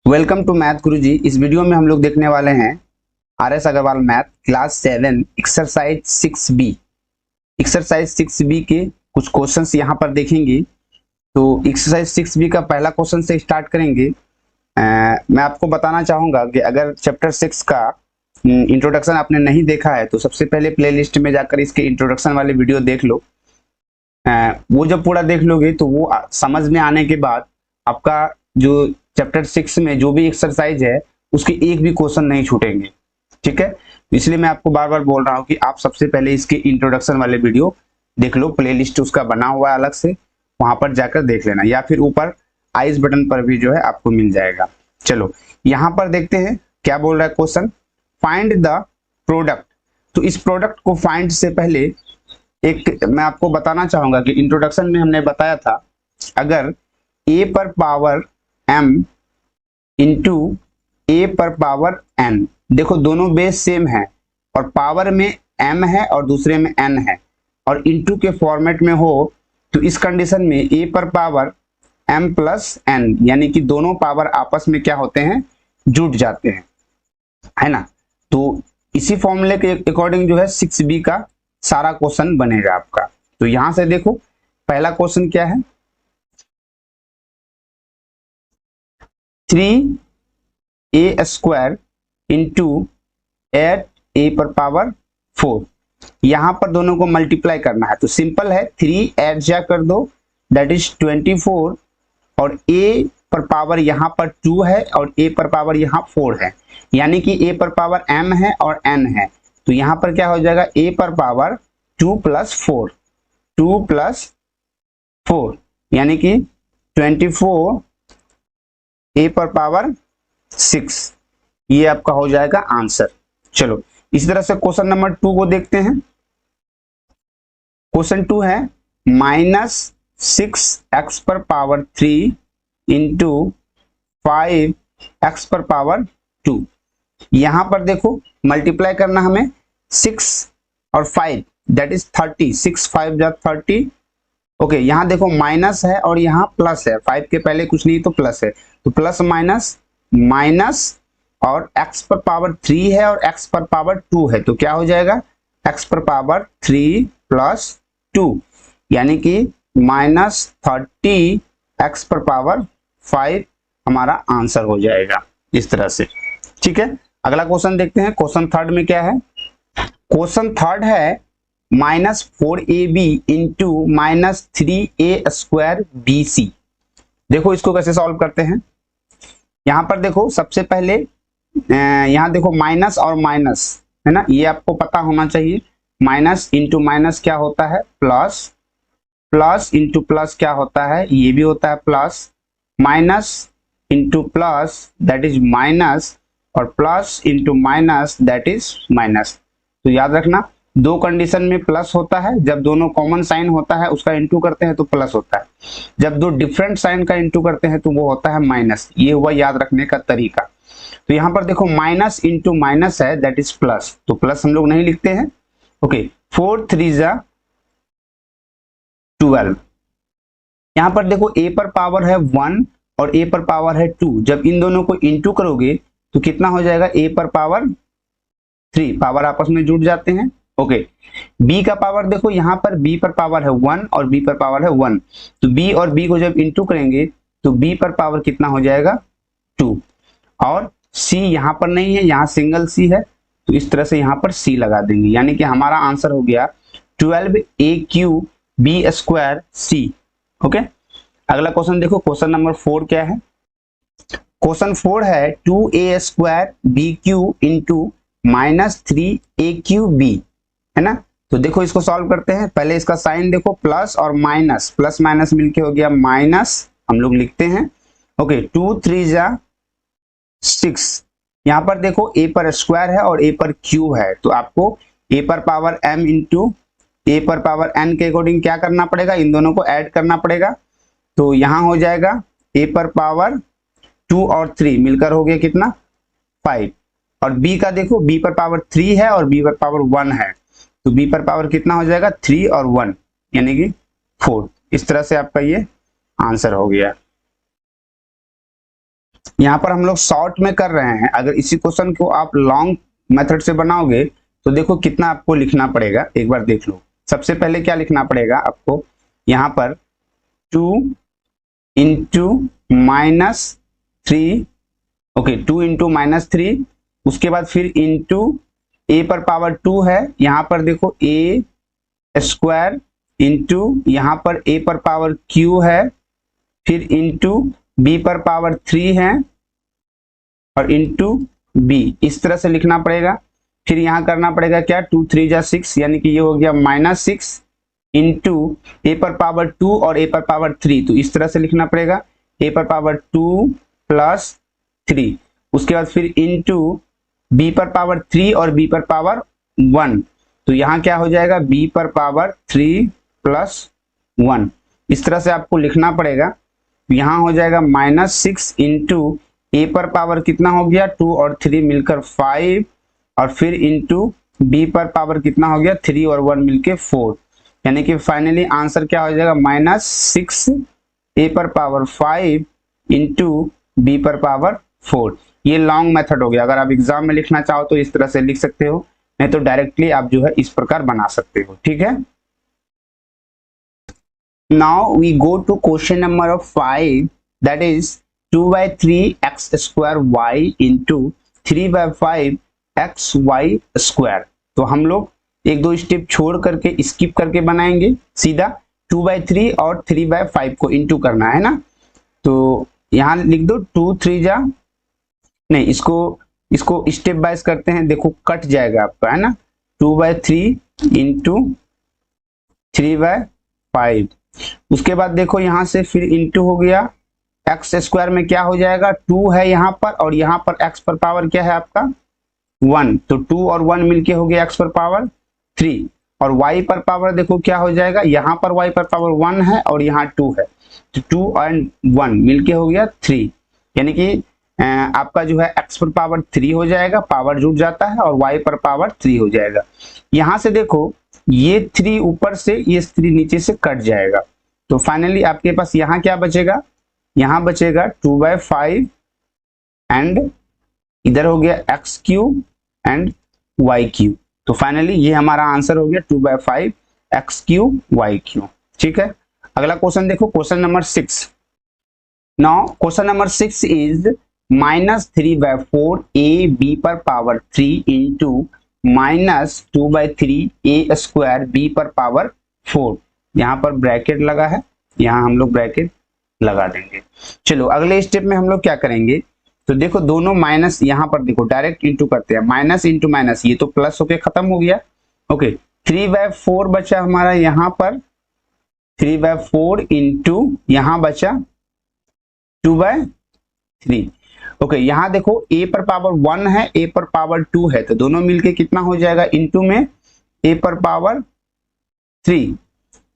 Welcome to math गुरुजी। इस video में हम लोग देखने वाले हैं RS. Agarwal math class 7 exercise 6B। Exercise 6B के कुछ क्वेश्चंस यहाँ पर देखेंगे। तो एक्सरसाइज 6B का पहला क्वेश्चन से स्टार्ट करेंगे। मैं आपको बताना चाहूँगा कि अगर चैप्टर 6 का इंट्रोडक्शन आपने नहीं देखा है तो सबसे पहले प्लेलिस्ट में जाकर इसके इंट्रोडक्शन वाले वीडियो देख लो। वो जब पूरा देख लोगे तो वो समझ में आने के बाद आपका जो चैप्टर 6 में जो भी एक्सरसाइज है उसके एक भी क्वेश्चन नहीं छूटेंगे। ठीक है, इसलिए मैं आपको बार बार बोल रहा हूँ कि आप सबसे पहले इसके इंट्रोडक्शन वाले वीडियो देख लो। प्लेलिस्ट उसका बना हुआ है अलग से, वहां पर जाकर देख लेना, या फिर ऊपर आइस बटन पर भी जो है आपको मिल जाएगा। चलो यहाँ पर देखते हैं क्या बोल रहा है क्वेश्चन। Find the product. तो इस प्रोडक्ट को फाइंड से पहले एक मैं आपको बताना चाहूंगा कि इंट्रोडक्शन में हमने बताया था अगर a पर पावर m इंटू a पर पावर n, देखो दोनों बेस सेम है और पावर में m है और दूसरे में n है और इंटू के फॉर्मेट में हो तो इस कंडीशन में a पर पावर m प्लस n यानी कि दोनों पावर आपस में क्या होते हैं, जुट जाते हैं, है ना। तो इसी फॉर्मूले के अकॉर्डिंग जो है 6B का सारा क्वेश्चन बनेगा आपका। तो यहां से देखो पहला क्वेश्चन क्या है, 3a स्क्वायर इंटू 8a पर पावर 4। यहां पर दोनों को मल्टीप्लाई करना है तो सिंपल है, 3 ऐड जा कर दो दैट इज 24 और a पर पावर यहाँ पर 2 है और a पर पावर यहाँ 4 है, यानी कि a पर पावर m है और n है। तो यहाँ पर क्या हो जाएगा, a पर पावर 2 प्लस 4, 2 प्लस 4 यानी कि 24 a पर पावर 6, ये आपका हो जाएगा आंसर। चलो इसी तरह से क्वेश्चन नंबर 2 को देखते हैं। क्वेश्चन 2 है -6x पर पावर 3 इंटू 5x पर पावर 2। यहां पर देखो मल्टीप्लाई करना हमें 6 और 5 दैट इज 30, 6 5 जा 30। ओके, यहाँ देखो माइनस है और यहाँ प्लस है, 5 के पहले कुछ नहीं तो प्लस है, तो प्लस माइनस माइनस और x पर पावर 3 है और x पर पावर 2 है, तो क्या हो जाएगा x पर पावर 3 प्लस 2 यानी कि -30 x पर पावर 5 हमारा आंसर हो जाएगा इस तरह से। ठीक है, अगला क्वेश्चन देखते हैं। क्वेश्चन थर्ड में क्या है, क्वेश्चन थर्ड है -4ab into -3a square bc। देखो इसको कैसे सॉल्व करते हैं। यहाँ पर देखो सबसे पहले यहाँ देखो माइनस और माइनस है ना, ये आपको पता होना चाहिए। माइनस इंटू माइनस क्या होता है प्लस, प्लस इंटू प्लस क्या होता है, ये भी होता है plus, minus into plus that is minus और plus into minus that is minus. तो याद रखना दो कंडीशन में प्लस होता है, जब दोनों कॉमन साइन होता है उसका इंटू करते हैं तो प्लस होता है, जब दो डिफरेंट साइन का इंटू करते हैं तो वो होता है माइनस। ये हुआ याद रखने का तरीका। तो यहाँ पर देखो माइनस इंटू माइनस है दैट इज प्लस, तो प्लस हम लोग नहीं लिखते हैं। ओके, 4 3 जा 12। यहाँ पर देखो a पर पावर है 1 और a पर पावर है 2, जब इन दोनों को इंटू करोगे तो कितना हो जाएगा, a पर पावर 3, पावर आपस में जुड़ जाते हैं। ओके, b का पावर देखो यहाँ पर b पर पावर है 1 और b पर पावर है 1, तो b और b को जब इंटू करेंगे तो b पर पावर कितना हो जाएगा 2 और c यहाँ पर नहीं है, यहाँ सिंगल c है, तो इस तरह से यहाँ पर c लगा देंगे, यानी कि हमारा आंसर हो गया 12a³ b square c। Okay, अगला क्वेश्चन देखो। क्वेश्चन नंबर 4 क्या है, क्वेश्चन 4 है 2a square bq into -3a³ b, है ना। तो देखो इसको सॉल्व करते हैं। पहले इसका साइन देखो, प्लस और माइनस, प्लस माइनस मिलके हो गया माइनस, हम लोग लिखते हैं। ओके, 2 3 जा 6। यहाँ पर देखो a पर स्क्वायर है और a पर क्यूब है, तो आपको a पर पावर m इंटू a पर पावर n के अकॉर्डिंग क्या करना पड़ेगा, इन दोनों को ऐड करना पड़ेगा। तो यहाँ हो जाएगा a पर पावर 2 और 3 मिलकर हो गया कितना 5, और b का देखो b पर पावर 3 है और b पर पावर 1 है, तो b पर पावर कितना हो जाएगा 3 और 1 यानी कि 4। इस तरह से आपका ये आंसर हो गया। यहाँ पर हम लोग शॉर्ट में कर रहे हैं। अगर इसी क्वेश्चन को आप लॉन्ग मेथड से बनाओगे तो देखो कितना आपको लिखना पड़ेगा, एक बार देख लो। सबसे पहले क्या लिखना पड़ेगा आपको, यहाँ पर 2 इंटू -3, ओके 2 इंटू -3, उसके बाद फिर इंटू a पर पावर 2 है, यहाँ पर देखो a स्क्वायर इंटू यहाँ पर a पर पावर q है, फिर इंटू b पर पावर 3 है और इंटू b, इस तरह से लिखना पड़ेगा। फिर यहाँ करना पड़ेगा क्या, 2 3 जा 6, यानी कि ये हो गया -6 इंटू a पर पावर 2 और a पर पावर 3, तो इस तरह से लिखना पड़ेगा a पर पावर 2 प्लस 3, उसके बाद फिर इंटू b पर पावर 3 और b पर पावर 1, तो यहाँ क्या हो जाएगा b पर पावर 3 प्लस 1, इस तरह से आपको लिखना पड़ेगा। यहाँ हो जाएगा -6 इंटू a पर पावर कितना हो गया 2 और 3 मिलकर 5, और फिर इंटू b पर पावर कितना हो गया 3 और 1 मिलकर 4, यानी कि फाइनली आंसर क्या हो जाएगा -6 a पर पावर 5 इंटू b पर पावर 4। ये लॉन्ग मेथड हो गया। अगर आप एग्जाम में लिखना चाहो तो इस तरह से लिख सकते हो, नहीं तो डायरेक्टली आप जो है इस प्रकार बना सकते हो, ठीक है। Now we go to question number 5, that is 2/3 x square y into 3/5 x y square. तो हम लोग एक दो स्टेप छोड़ करके स्किप करके बनाएंगे, सीधा 2/3 और 3/5 को इंटू करना है ना। तो यहाँ लिख दो 2 3 जा, नहीं इसको स्टेप बाइज करते हैं, देखो कट जाएगा आपका, है ना। 2/3 इंटू 3/5, उसके बाद देखो यहाँ से फिर इंटू हो गया एक्स स्क्वायर में क्या हो जाएगा 2 है यहाँ पर, और यहाँ पर एक्स पर पावर क्या है आपका 1, तो 2 और 1 मिलके हो गया एक्स पर पावर 3, और y पर पावर देखो क्या हो जाएगा, यहाँ पर y पर पावर 1 है और यहाँ 2 है, तो 2 एंड 1 मिलके हो गया 3, यानी कि आपका जो है x पर पावर 3 हो जाएगा, पावर जुड़ जाता है, और y पर पावर 3 हो जाएगा। यहाँ से देखो ये 3 ऊपर से, ये 3 नीचे से कट जाएगा, तो फाइनली आपके पास यहाँ क्या बचेगा, यहाँ बचेगा 2/5 एंड इधर हो गया x cube and y cube, तो फाइनली ये हमारा आंसर हो गया 2/5 एक्स क्यूब वाई क्यूब, ठीक है। अगला क्वेश्चन देखो, question number 6। Now question number 6 is -3/4 a b पर power 3 into -2/3 a square b पर पावर 4। यहाँ पर ब्रैकेट लगा है, यहाँ हम लोग ब्रैकेट लगा देंगे। चलो अगले स्टेप में हम लोग क्या करेंगे, तो देखो दोनों माइनस, यहाँ पर देखो डायरेक्ट इंटू करते हैं, माइनस इंटू माइनस, ये तो प्लस होके खत्म हो गया। ओके 3/4 बचा हमारा यहाँ पर 3/4 इंटू यहाँ बचा 2/3। ओके यहाँ देखो a पर पावर 1 है, a पर पावर 2 है, तो दोनों मिलके कितना हो जाएगा इंटू में a पर पावर 3,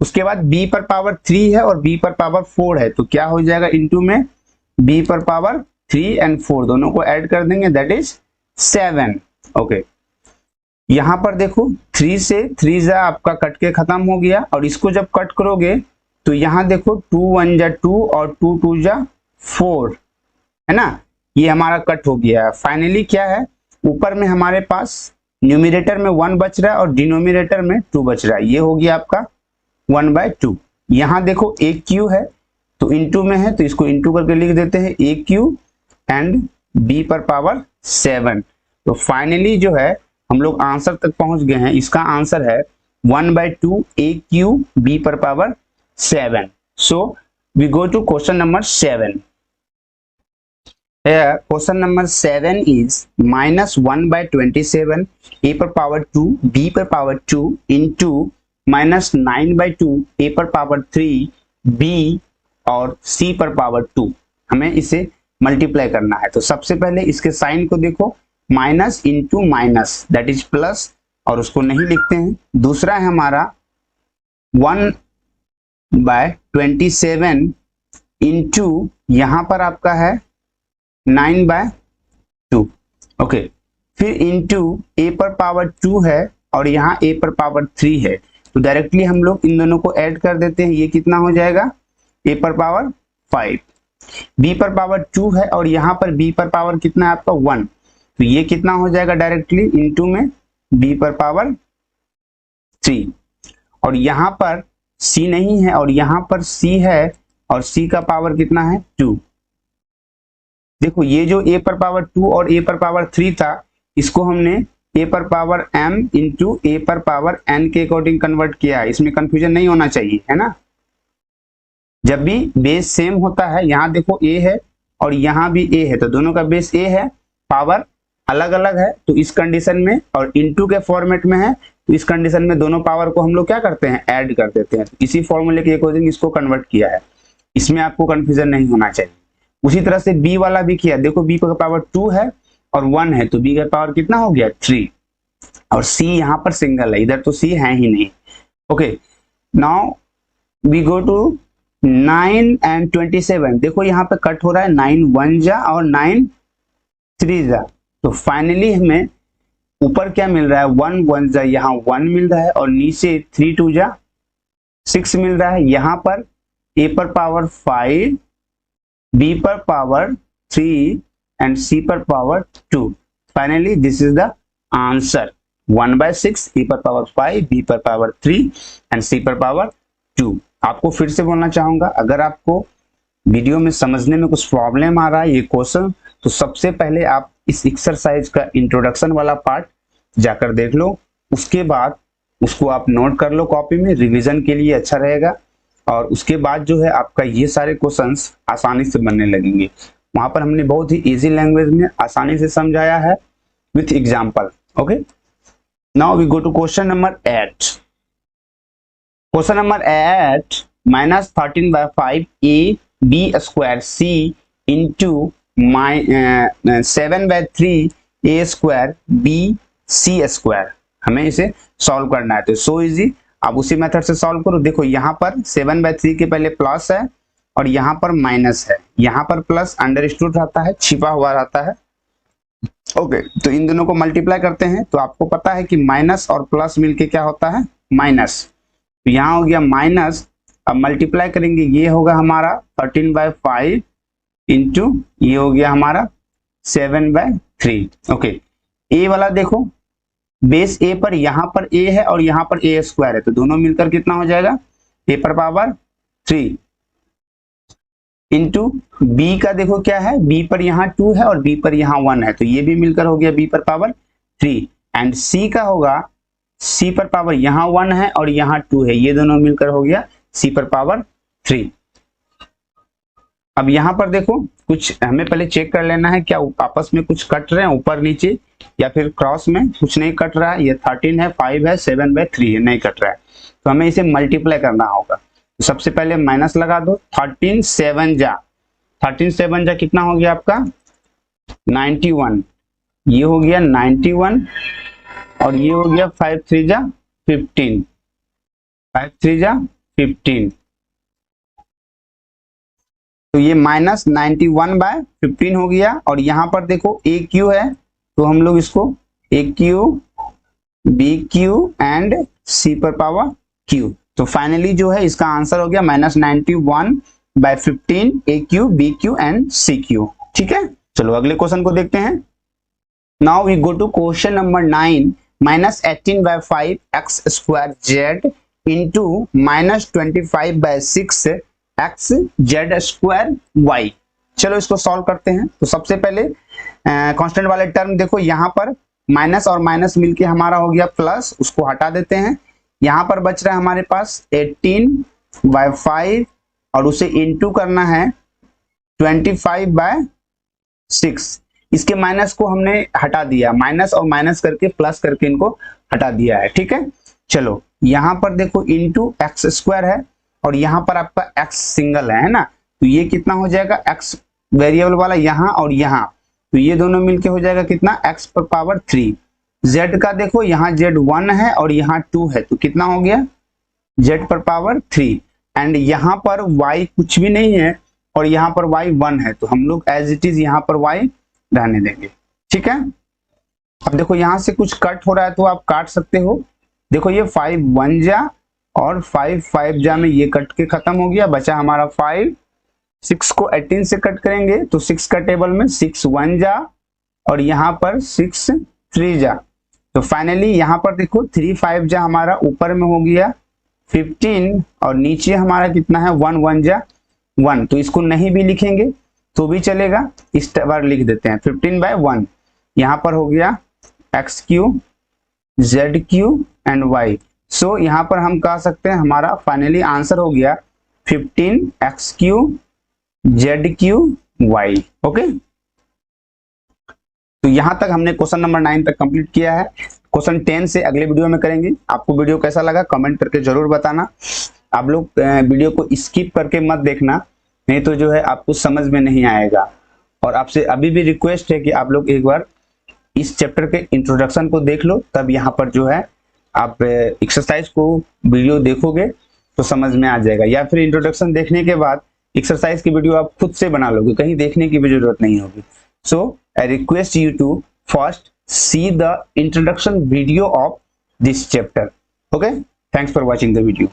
उसके बाद b पर पावर 3 है और b पर पावर 4 है, तो क्या हो जाएगा इंटू में b पर पावर 3 एंड 4, दोनों को ऐड कर देंगे, दैट इज 7। ओके यहाँ पर देखो 3 से 3 जा आपका कट के खत्म हो गया, और इसको जब कट करोगे तो यहाँ देखो 2 1 जा 2 और 2 2 जा 4, है ना, ये हमारा कट हो गया। फाइनली क्या है, ऊपर में हमारे पास न्यूमरेटर में 1 बच रहा है और डिनोमिनेटर में 2 बच रहा है, ये हो गया आपका 1/2। यहाँ देखो a क्यू है तो इंटू में है, तो इसको इंटू करके लिख देते हैं a क्यू एंड b पर पावर 7। तो फाइनली जो है हम लोग आंसर तक पहुंच गए हैं, इसका आंसर है 1/2 a क्यू b पर power 7। So we go to question number 7। Here question number 7 is -1/27 a पर पावर 2 b पर पावर 2 into -9/2 a पर पावर 3 b और c पर पावर 2। हमें इसे मल्टीप्लाई करना है, तो सबसे पहले इसके साइन को देखो, minus into minus that is plus, और उसको नहीं लिखते हैं। दूसरा है हमारा 1/27 इंटू यहाँ पर आपका है 9/2। ओके फिर इंटू a पर पावर 2 है और यहाँ a पर पावर 3 है, तो डायरेक्टली हम लोग इन दोनों को ऐड कर देते हैं, ये कितना हो जाएगा a पर पावर 5। b पर पावर 2 है और यहाँ पर b पर पावर कितना है आपका 1, तो ये कितना हो जाएगा डायरेक्टली इनटू में b पर पावर 3, और यहाँ पर c नहीं है और यहाँ पर c है और c का पावर कितना है 2। देखो ये जो a पर पावर 2 और a पर पावर 3 था, इसको हमने a पर पावर m इंटू a पर पावर n के अकॉर्डिंग कन्वर्ट किया है। इसमें कंफ्यूजन नहीं होना चाहिए, है ना। जब भी बेस सेम होता है, यहाँ देखो a है और यहाँ भी a है, तो दोनों का बेस a है, पावर अलग अलग है, तो इस कंडीशन में, और इनटू के फॉर्मेट में है, तो इस कंडीशन में दोनों पावर को हम लोग क्या करते हैं, ऐड कर देते हैं। इसी फॉर्मूले के अकॉर्डिंग इसको कन्वर्ट किया है, इसमें आपको कंफ्यूजन नहीं होना चाहिए। उसी तरह से b वाला भी किया, देखो b का पावर 2 है और 1 है, तो b का पावर कितना हो गया 3, और c यहाँ पर सिंगल है, इधर तो c है ही नहीं। Okay, now we go to 9 and 27। देखो यहाँ पे कट हो रहा है, 9 1 जा और 9 3 जा, तो फाइनली हमें ऊपर क्या मिल रहा है, 1 1 जा, यहाँ 1 मिल रहा है, और नीचे 3 2 जा 6 मिल रहा है। यहाँ पर a पर पावर 5, b पर पावर 3 एंड c पर power 2। Finally this is the answer, 1/6, a पर पावर 5, b पर पावर 3 एंड c पर पावर 2। आपको फिर से बोलना चाहूंगा, अगर आपको वीडियो में समझने में कुछ प्रॉब्लम आ रहा है ये क्वेश्चन, तो सबसे पहले आप इस एक्सरसाइज का इंट्रोडक्शन वाला पार्ट जाकर देख लो, उसके बाद उसको आप नोट कर लो कॉपी में, रिवीजन के लिए अच्छा रहेगा। और उसके बाद जो है आपका ये सारे क्वेश्चंस आसानी से बनने लगेंगे। वहां पर हमने बहुत ही इजी लैंग्वेज में आसानी से समझाया है with example. Okay, now we go to question number 8। Question number 8, -13/5 a b square c into 7/3 a square b c square, हमें इसे सॉल्व करना है। तो सो इजी, आप उसी मेथड से सॉल्व करो। देखो यहाँ पर 7/3 के पहले प्लस है और यहाँ पर माइनस है, यहाँ पर प्लस अंडरस्टूड रहता है, छिपा हुआ रहता है। ओके, तो इन दोनों को मल्टीप्लाई करते हैं, तो आपको पता है कि माइनस और प्लस मिलके क्या होता है, माइनस। तो यहाँ हो गया माइनस, अब मल्टीप्लाई करेंगे, ये होगा हमारा 13/5 इंटू ये हो गया हमारा 7/3। ओके, ए वाला देखो, बेस ए पर यहाँ पर a है और यहाँ पर a स्क्वायर है, तो दोनों मिलकर कितना हो जाएगा, a पर पावर 3 इंटू b का देखो क्या है, b पर यहाँ 2 है और b पर यहाँ 1 है, तो ये भी मिलकर हो गया b पर पावर 3, एंड c का होगा, c पर पावर यहाँ 1 है और यहाँ 2 है, ये दोनों मिलकर हो गया c पर पावर 3। अब यहाँ पर देखो, कुछ हमें पहले चेक कर लेना है, क्या आपस में कुछ कट रहे हैं ऊपर नीचे, या फिर क्रॉस में कुछ नहीं कट रहा है। ये 13 है, 5 है, 7/3 है, नहीं कट रहा है, तो हमें इसे मल्टीप्लाई करना होगा। तो सबसे पहले माइनस लगा दो, 13 7 जा कितना हो गया आपका 91, ये हो गया 91, और ये हो गया 5 3 जा 15, 5 3 जा 15, तो ये -91/15 हो गया। और यहाँ पर देखो ए क्यू है, तो हम लोग इसको ए क्यू बी क्यू एंड सी पर पावर क्यू, तो फाइनली जो है इसका आंसर हो गया -91/15 A Q B Q and C Q. ठीक है, चलो अगले क्वेश्चन को देखते हैं। Now we go to question number 9, -18/5 x square z into -25/6 x z square y। चलो इसको सॉल्व करते हैं। तो सबसे पहले कांस्टेंट वाले टर्म देखो, यहाँ पर माइनस और माइनस मिलके हमारा हो गया प्लस, उसको हटा देते हैं। यहाँ पर बच रहा है हमारे पास 18/5 और उसे इनटू करना है 25/6। इसके माइनस को हमने हटा दिया, माइनस और माइनस करके प्लस करके इनको हटा दिया है। ठीक है, चलो यहाँ पर देखो इंटू एक्स स्क्वायर है और यहाँ पर आपका x सिंगल है ना, तो ये कितना हो जाएगा, x वेरिएबल वाला यहाँ और यहाँ, तो ये दोनों मिलके हो जाएगा कितना, x पर पावर 3। z का देखो, यहाँ z 1 है और यहाँ 2 है, तो कितना हो गया z पर पावर 3, एंड यहाँ पर y कुछ भी नहीं है और यहाँ पर y 1 है, तो हम लोग एज इट इज यहाँ पर y रहने देंगे। ठीक है, अब देखो यहाँ से कुछ कट हो रहा है तो आप काट सकते हो। देखो ये 5 1 जा और 5 5 जा में ये कट के खत्म हो गया, बचा हमारा 5 6 को 18 से कट करेंगे तो 6 का टेबल में 6 1 जा और यहाँ पर 6 3 जा। तो फाइनली यहाँ पर देखो 3 5 जा हमारा ऊपर में हो गया 15 और नीचे हमारा कितना है 1 1 जा 1। तो इसको नहीं भी लिखेंगे तो भी चलेगा, इस बार लिख देते हैं 15/1। यहाँ पर हो गया XQ ZQ एंड Y। सो यहाँ पर हम कह सकते हैं हमारा फाइनली आंसर हो गया 15XQ ZQ Y। ओके, तो यहाँ तक हमने क्वेश्चन नंबर 9 तक कंप्लीट किया है। क्वेश्चन 10 से अगले वीडियो में करेंगे। आपको वीडियो कैसा लगा कमेंट करके जरूर बताना। आप लोग वीडियो को स्किप करके मत देखना, नहीं तो जो है आपको समझ में नहीं आएगा। और आपसे अभी भी रिक्वेस्ट है कि आप लोग एक बार इस चैप्टर के इंट्रोडक्शन को देख लो, तब यहाँ पर जो है आप एक्सरसाइज को वीडियो देखोगे तो समझ में आ जाएगा, या फिर इंट्रोडक्शन देखने के बाद एक्सरसाइज की वीडियो आप खुद से बना लोगे, कहीं देखने की भी जरूरत नहीं होगी। So I request you to first see the introduction video of this chapter. Okay, thanks for watching the video.